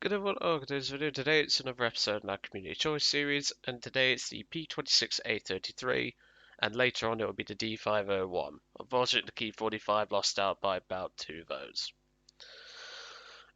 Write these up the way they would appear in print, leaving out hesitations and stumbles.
Good everyone, welcome to this video. Today it's another episode in our community choice series, and today it's the P-26 A-33, and later on it will be the D-501. Unfortunately, the Key 45 lost out by about 2 votes.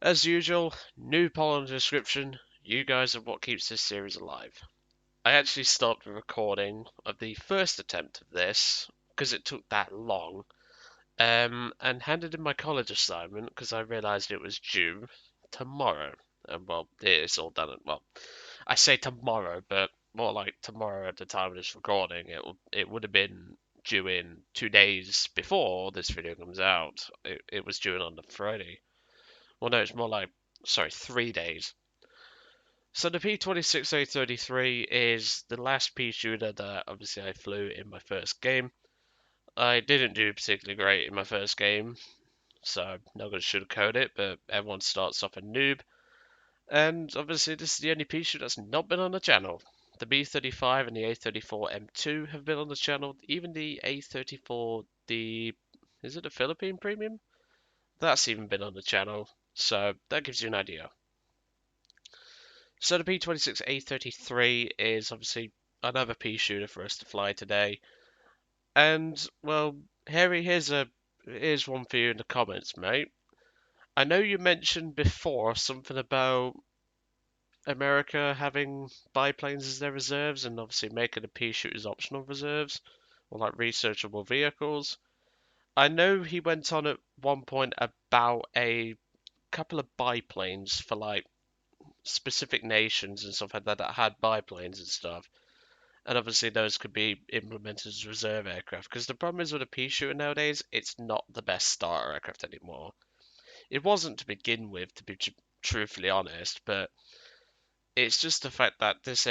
As usual, new poll in the description. You guys are what keeps this series alive. I actually stopped the recording of the first attempt of this because it took that long, and handed in my college assignment because I realised it was due tomorrow. And well, it's all done. Well, I say tomorrow, but more like tomorrow at the time of this recording. It would have been due in 2 days before this video comes out. It was due in on the Friday. Well, no, it's more like, sorry, 3 days. So the P-26A-33 is the last Peashooter that obviously I flew in my first game. I didn't do particularly great in my first game, so I'm not going to sugarcoat it, but everyone starts off a noob. And obviously this is the only Peashooter that's not been on the channel. The B-35 and the A-34 M2 have been on the channel. Even the A-34, is it a Philippine Premium? That's even been on the channel. So that gives you an idea. So the P-26 A-33 is obviously another Peashooter for us to fly today. And, well, Harry, here's one for you in the comments, mate. I know you mentioned before something about America having biplanes as their reserves and obviously making the Peashooters optional reserves or like researchable vehicles. I know he went on at one point about a couple of biplanes for like specific nations and stuff like that that had biplanes and stuff. And obviously those could be implemented as reserve aircraft. Because the problem is with a Peashooter nowadays, it's not the best starter aircraft anymore. It wasn't to begin with, to be truthfully honest, but it's just the fact that this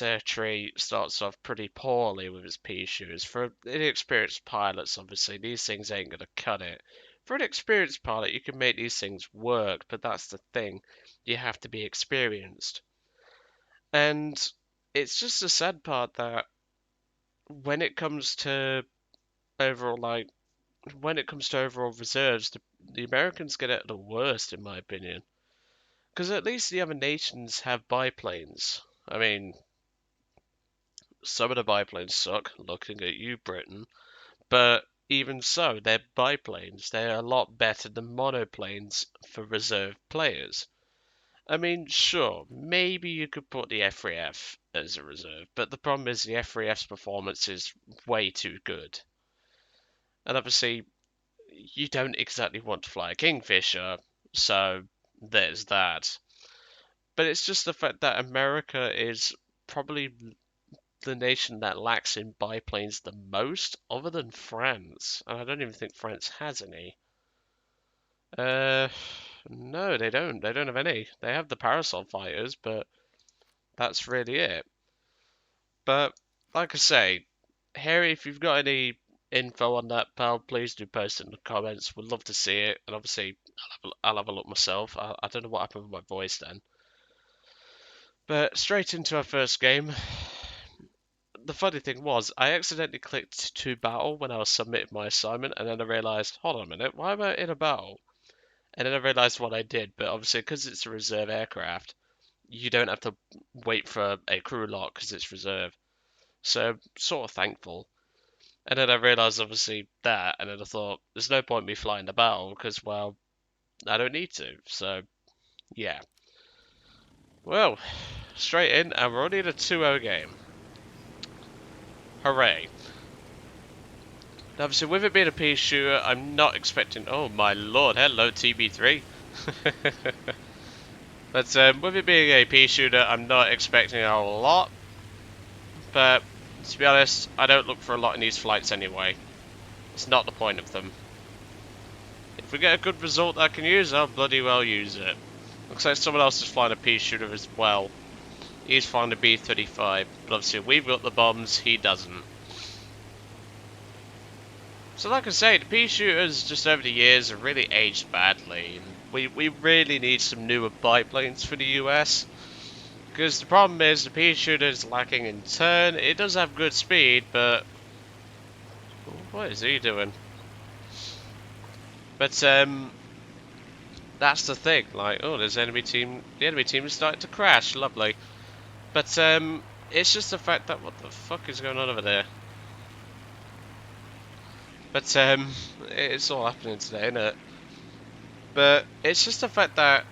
air tree starts off pretty poorly with its Peashooters. For inexperienced pilots, obviously, these things ain't going to cut it. For an experienced pilot, you can make these things work, but that's the thing. You have to be experienced. And it's just a sad part that when it comes to overall, like, when it comes to overall reserves, the Americans get it the worst, in my opinion. Because at least the other nations have biplanes. I mean, some of the biplanes suck, looking at you, Britain, but even so, they're biplanes. They're a lot better than monoplanes for reserve players. I mean, sure, maybe you could put the F3F as a reserve, but the problem is the F3F's performance is way too good. And obviously, you don't exactly want to fly a Kingfisher, so there's that. But it's just the fact that America is probably the nation that lacks in biplanes the most, other than France. And I don't even think France has any. Uh, no, they don't. They don't have any. They have the Parasol fighters, but that's really it. But like I say, Harry, if you've got any info on that, pal, please do post it in the comments. We'd love to see it. And obviously, I'll have a look myself. I don't know what happened with my voice then. But straight into our first game. The funny thing was, I accidentally clicked to battle when I was submitting my assignment, and then I realised, hold on a minute, why am I in a battle? And then I realised what I did, but obviously because it's a reserve aircraft, you don't have to wait for a crew lock because it's reserve. So, sort of thankful. And then I realised obviously that, and then I thought, there's no point me flying the battle because, well, I don't need to. So, yeah. Well, straight in, and we're only in a 2-0 game. Hooray. Now, obviously, with it being a Peashooter, I'm not expecting... Oh, my lord. Hello, TB3. But with it being a Peashooter, I'm not expecting a lot. But, to be honest, I don't look for a lot in these flights anyway. It's not the point of them. If we get a good result that I can use, I'll bloody well use it. Looks like someone else is flying a Peashooter as well. He's flying a B-35. But obviously, we've got the bombs, he doesn't. So like I say, the Peashooters just over the years have really aged badly. We really need some newer biplanes for the US. Because the problem is the Peashooter is lacking in turn. It does have good speed, but... What is he doing? But, That's the thing. Like, oh, there's enemy team. The enemy team is starting to crash. Lovely. But it's just the fact that what the fuck is going on over there? But it's all happening today, isn't it? But it's just the fact that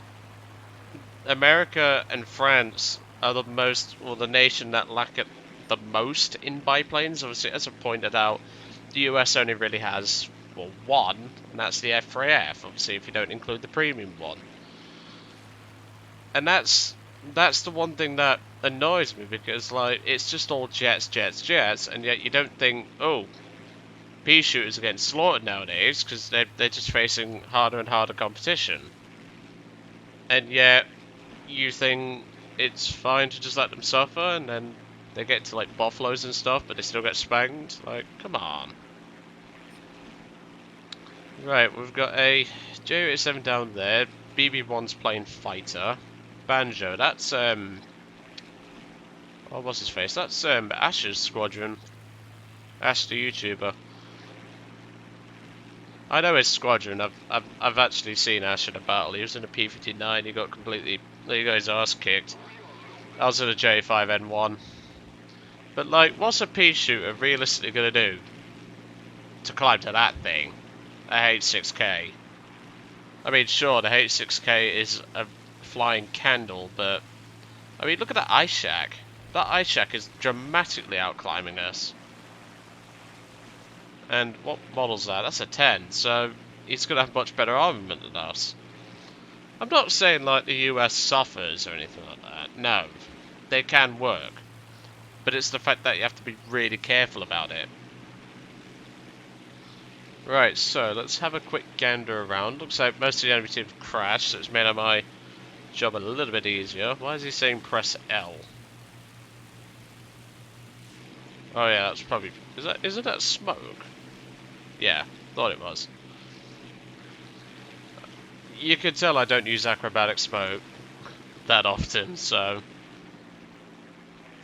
America and France are the most, or the nation that lack it the most in biplanes. Obviously, as I pointed out, the US only really has, well, one, and that's the F3F, obviously, if you don't include the premium one. And that's the one thing that annoys me, because, like, it's just all jets, jets, jets, and yet you don't think, oh, Peashooters are getting slaughtered nowadays, because they're just facing harder and harder competition. And yet, you think it's fine to just let them suffer, and then they get to like buffaloes and stuff, but they still get spanked. Like, come on. Right, we've got a J-87 down there. BB-1's playing fighter. Banjo, that's oh, what's his face? That's Ash's squadron. Ash the YouTuber. I know his squadron. I've actually seen Ash in a battle. He was in a P-59. He got his ass kicked. I was in a J5N1. But, like, what's a Peashooter realistically going to do to climb to that thing? A H-6K. I mean, sure, the H-6K is a flying candle, but... I mean, look at that ice shack. That ice shack is dramatically outclimbing us. And what model's that? That's a 10, so he's going to have much better armament than us. I'm not saying, like, the US suffers or anything like that. No. They can work. But it's the fact that you have to be really careful about it. Right, so let's have a quick gander around. Looks like most of the enemy team have crashed, so it's made my job a little bit easier. Why is he saying press L? Oh yeah, that's probably... Isn't that smoke? Yeah, thought it was. You can tell I don't use acrobatic smoke that often, so...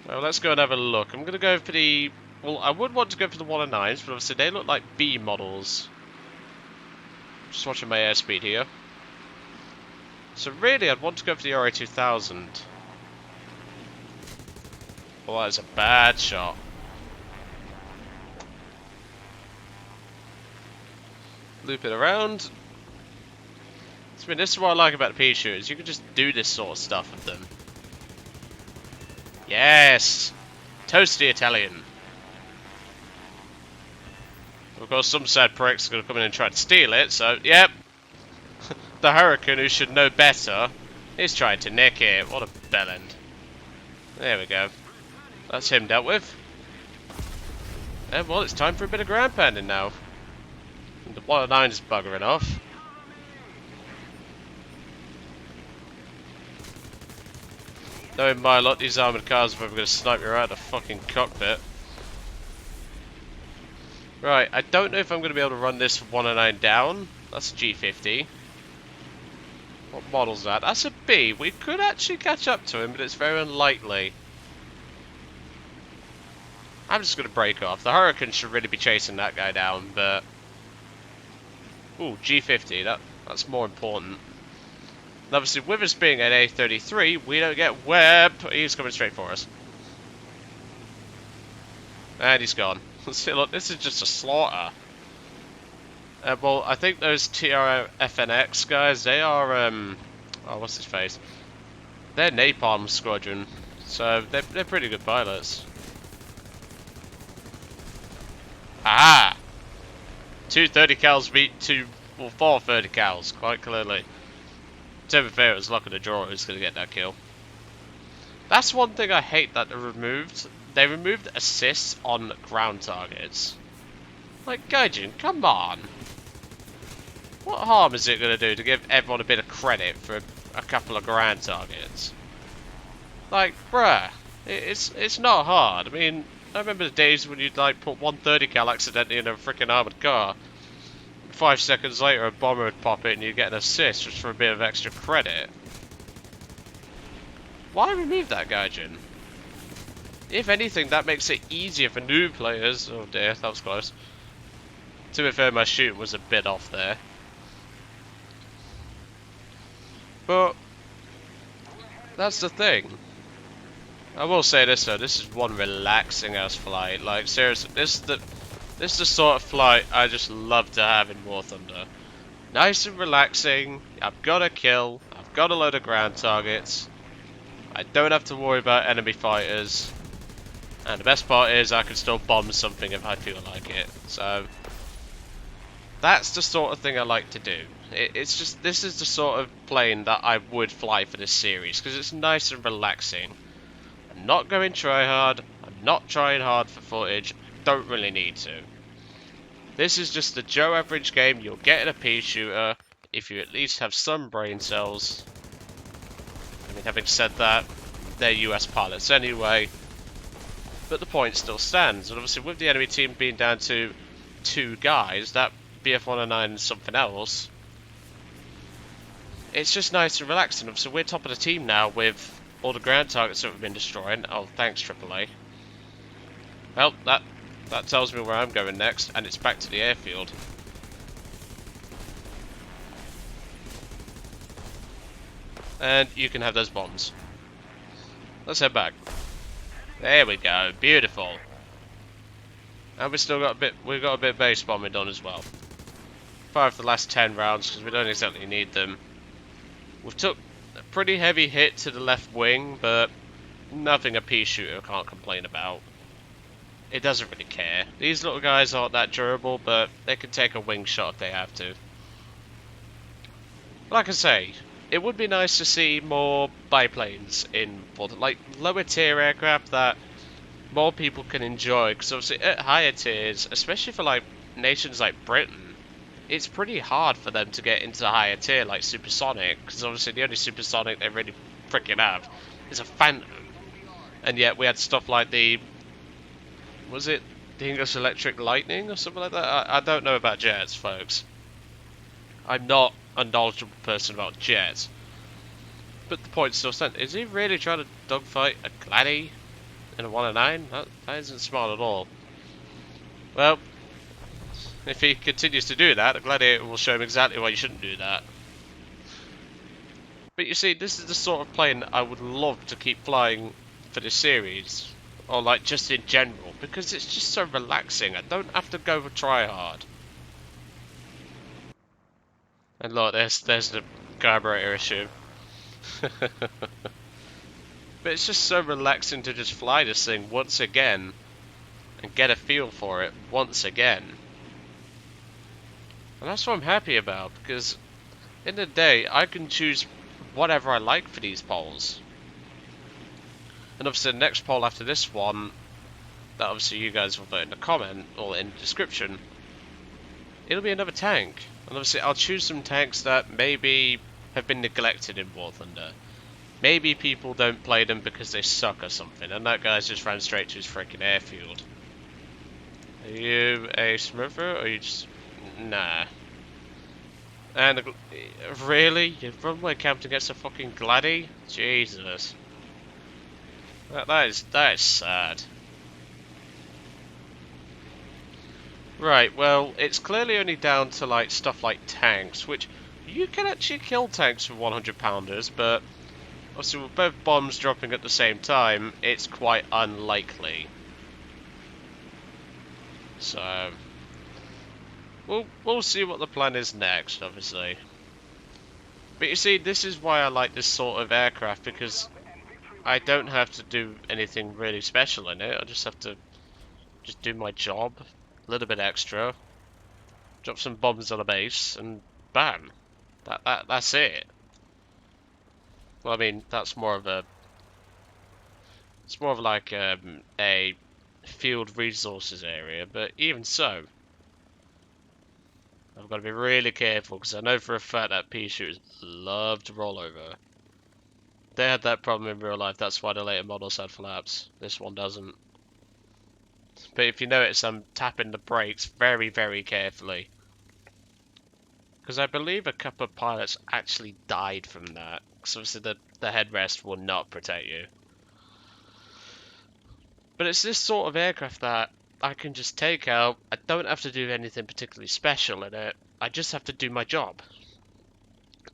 Well, let's go and have a look. I'm going to go for the... Well, I would want to go for the 109s, but obviously they look like B models. Just watching my airspeed here. So really, I'd want to go for the RA-2000. Well, that is a bad shot. Loop it around. I mean, this is what I like about the Peashooters. You can just do this sort of stuff with them. Yes! Toasty Italian. Of course, some sad pricks are going to come in and try to steal it, so, yep. The Hurricane, who should know better, is trying to nick it. What a bellend. There we go. That's him dealt with. And, well, it's time for a bit of ground pounding now. The 109 is buggering off. Knowing my lot, these armoured cars are probably going to snipe me right out of the fucking cockpit. Right, I don't know if I'm going to be able to run this 109 down. That's a G50. What model's that? That's a B. We could actually catch up to him, but it's very unlikely. I'm just going to break off. The Hurricane should really be chasing that guy down, but... Ooh, G50. That's more important. And obviously, with us being an A-33, we don't get web. He's coming straight for us. And he's gone. See, look, this is just a slaughter. Well, I think those TRFNX guys, they are, oh, what's his face? They're Napalm Squadron, so they're pretty good pilots. Aha! 2 30 cals beat 4 30 cals, quite clearly. To be fair, it was luck of the draw who's going to get that kill. That's one thing I hate that they removed. They removed assists on ground targets. Like, Gaijin, come on. What harm is it going to do to give everyone a bit of credit for a couple of ground targets? Like, bruh, it's not hard. I mean, I remember the days when you'd like put 130 cal accidentally in a freaking armoured car. 5 seconds later, a bomber would pop it and you get an assist just for a bit of extra credit. Why remove that, Gaijin? If anything, that makes it easier for new players. Oh dear, that was close. To be fair, my shooting was a bit off there. But that's the thing. I will say this though, this is one relaxing ass flight. Like seriously, this is the sort of flight I just love to have in War Thunder. Nice and relaxing. I've got a kill. I've got a load of ground targets. I don't have to worry about enemy fighters. And the best part is I can still bomb something if I feel like it. So that's the sort of thing I like to do. It's just, this is the sort of plane that I would fly for this series because it's nice and relaxing. I'm not going try hard. I'm not trying hard for footage. I don't really need to. This is just the Joe average game you'll get in a Peashooter if you at least have some brain cells. I mean, having said that, they're US pilots anyway. But the point still stands, and obviously with the enemy team being down to 2 guys, that BF-109 and something else, it's just nice and relaxing. Obviously we're top of the team now with all the ground targets that we've been destroying. Oh, thanks AAA. Well, that tells me where I'm going next, and it's back to the airfield. And you can have those bombs. Let's head back. There we go, beautiful. And we've got a bit of base bombing done as well. Fire for the last 10 rounds because we don't exactly need them. We've took a pretty heavy hit to the left wing, but nothing a Peashooter can't complain about. It doesn't really care. These little guys aren't that durable, but they can take a wing shot if they have to. Like I say, it would be nice to see more biplanes in, like, lower tier aircraft that more people can enjoy, because obviously at higher tiers, especially for like nations like Britain, it's pretty hard for them to get into the higher tier like supersonic, because obviously the only supersonic they really freaking have is a Phantom, and yet we had stuff like the, was it the English Electric Lightning or something like that? I don't know about jets, folks. I'm not a knowledgeable person about jets, but the point still stands. Is he really trying to dogfight a Gladdy in a 109? That isn't smart at all. Well, if he continues to do that, the Gladiator will show him exactly why you shouldn't do that. But you see, this is the sort of plane I would love to keep flying for this series, or like just in general, because it's just so relaxing. I don't have to go for try hard. And look, there's the carburetor issue. But it's just so relaxing to just fly this thing once again and get a feel for it once again. And that's what I'm happy about, because in the day I can choose whatever I like for these polls. And obviously the next poll after this one, that obviously you guys will vote in the comment or in the description, it'll be another tank. And obviously I'll choose some tanks that maybe have been neglected in War Thunder. Maybe people don't play them because they suck or something, and that guy's just ran straight to his freaking airfield. Are you a Smurfer, or are you just... Nah. And really? You runway camped against a fucking Gladdy? Jesus. That is sad. Right, well, it's clearly only down to like stuff like tanks, which you can actually kill tanks with 100-pounders, but obviously with both bombs dropping at the same time, it's quite unlikely. So we'll see what the plan is next, obviously. But you see, this is why I like this sort of aircraft, because I don't have to do anything really special in it. I just have to do my job, a little bit extra, drop some bombs on a base, and bam, that's it. Well, I mean, that's more of a, it's more of like a field resources area, but even so, I've got to be really careful, because I know for a fact that Peashooters love to roll over. They had that problem in real life, that's why the later models had flaps. This one doesn't. But if you notice, I'm tapping the brakes very, very carefully. Because I believe a couple of pilots actually died from that. Because obviously the headrest will not protect you. But it's this sort of aircraft that I can just take out. I don't have to do anything particularly special in it. I just have to do my job.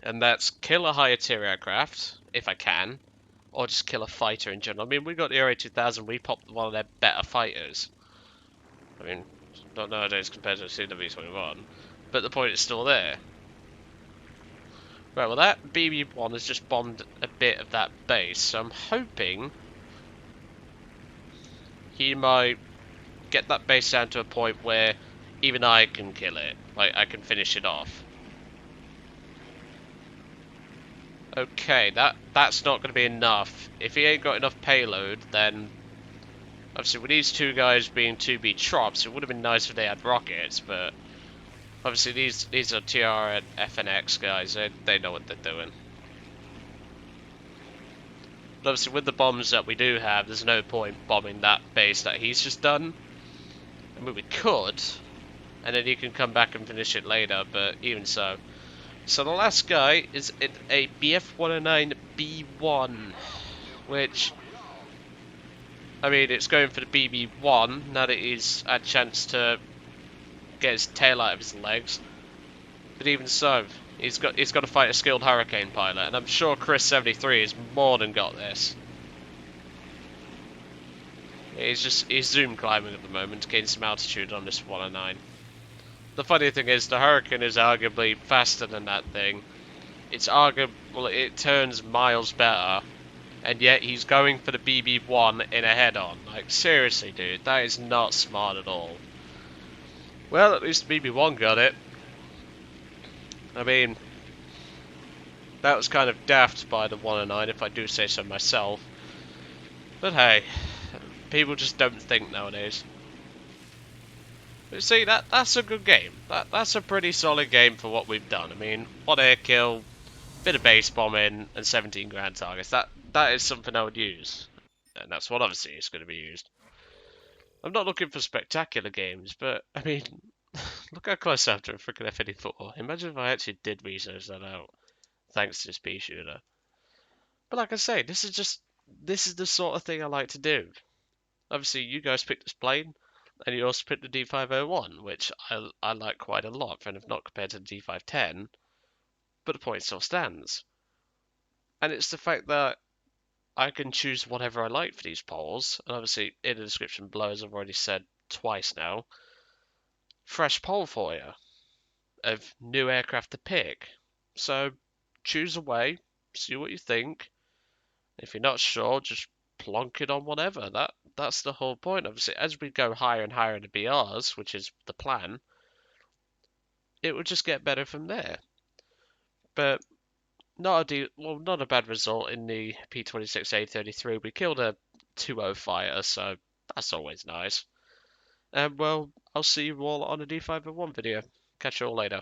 And that's kill a higher tier aircraft, if I can, or just kill a fighter in general. I mean, we got the A-2000, we popped one of their better fighters. I mean, not nowadays compared to the CW21, but the point is still there. Right, well that BB-1 has just bombed a bit of that base, so I'm hoping he might get that base down to a point where even I can kill it. Like, I can finish it off. Okay, that's not going to be enough. If he ain't got enough payload, then obviously with these two guys being 2B Trops, it would have been nice if they had rockets, but obviously these are TR and FNX guys, they know what they're doing. But obviously with the bombs that we do have, there's no point bombing that base that he's just done. I mean, we could, and then he can come back and finish it later, but even so. So the last guy is a BF-109B1, which, I mean, it's going for the BB-1 now that he's had a chance to get his tail out of his legs. But even so, he's got to fight a skilled Hurricane pilot, and I'm sure Chris 73 has more than got this. He's zoom climbing at the moment to gain some altitude on this 109. The funny thing is, the Hurricane is arguably faster than that thing. It's arguable it turns miles better, and yet he's going for the BB-1 in a head-on. Like, seriously, dude, that is not smart at all. Well, at least the BB-1 got it. I mean, that was kind of daft by the 109, if I do say so myself. But hey, people just don't think nowadays. But see, that's a good game. That's a pretty solid game for what we've done. I mean, 1 air kill, bit of base bombing, and 17 grand targets. That is something I would use. And that's what obviously is going to be used. I'm not looking for spectacular games, but I mean, look how close I am to a freaking F-84. Imagine if I actually did research that out, thanks to this Peashooter. But like I say, this is the sort of thing I like to do. Obviously, you guys picked this plane, and you also picked the D501, which I like quite a lot, and if not compared to the D510, but the point still stands. And it's the fact that I can choose whatever I like for these polls, and obviously in the description below, as I've already said twice now, fresh poll for you of new aircraft to pick. So choose a way, see what you think. If you're not sure, just plonk it on whatever. That's the whole point. Obviously, as we go higher and higher in the BRs, which is the plan, it will just get better from there. But not a bad result in the P-26 A-33. We killed a 2-0 fighter, so that's always nice. And well, I'll see you all on a D501 video. Catch you all later.